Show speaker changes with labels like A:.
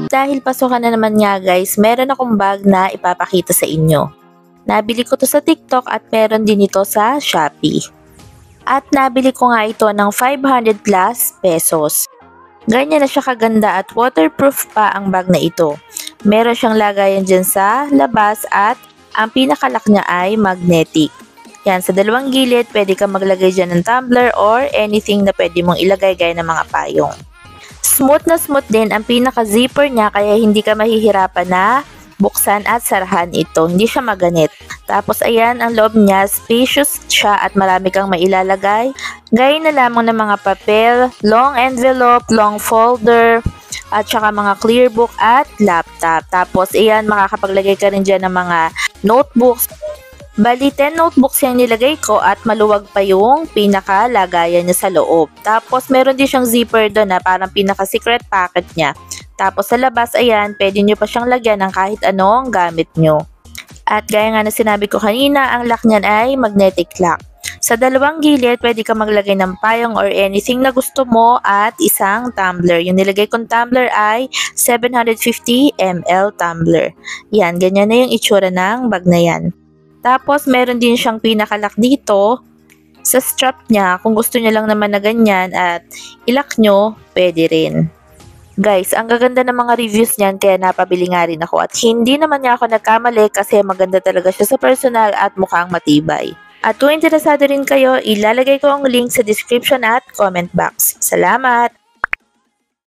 A: Dahil pasukan na naman nga guys, meron akong bag na ipapakita sa inyo. Nabili ko to sa TikTok at meron din ito sa Shopee. At nabili ko nga ito ng 500 plus pesos. Ganyan na siya kaganda at waterproof pa ang bag na ito. Meron siyang lagayan dyan sa labas at ang pinakalak niya ay magnetic. Yan, sa dalawang gilid pwede ka maglagay dyan ng tumbler or anything na pwede mong ilagay gaya ng mga payong. Smooth na smooth din ang pinaka-zipper niya kaya hindi ka mahihirapan na buksan at sarahan ito. Hindi siya maganit. Tapos ayan, ang loob niya, spacious siya at marami kang mailalagay. Gaya na lamang ng mga papel, long envelope, long folder, at saka mga clear book at laptop. Tapos ayan, makakapaglagay ka rin dyan ng mga notebooks. Bali, 10 notebooks yung nilagay ko at maluwag pa yung pinakalagayan niya sa loob. Tapos meron din siyang zipper doon na parang pinaka-secret pocket niya. Tapos sa labas, ayan, pwede nyo pa siyang lagyan ng kahit anong gamit nyo. At gaya nga na sinabi ko kanina, ang lock niyan ay magnetic lock. Sa dalawang gilid, pwede ka maglagay ng payong or anything na gusto mo at isang tumbler. Yung nilagay kong tumbler ay 750 ml tumbler. Yan, ganyan na yung itsura ng bag na yan. Tapos meron din siyang pinakalock dito sa strap niya. Kung gusto niya lang naman na ganyan at ilock nyo, pwede rin. Guys, ang gaganda ng mga reviews niyan kaya napabili nga rin ako at hindi naman niya ako nagkamali kasi maganda talaga siya sa personal at mukhang matibay. At kung interesado rin kayo, ilalagay ko ang link sa description at comment box. Salamat!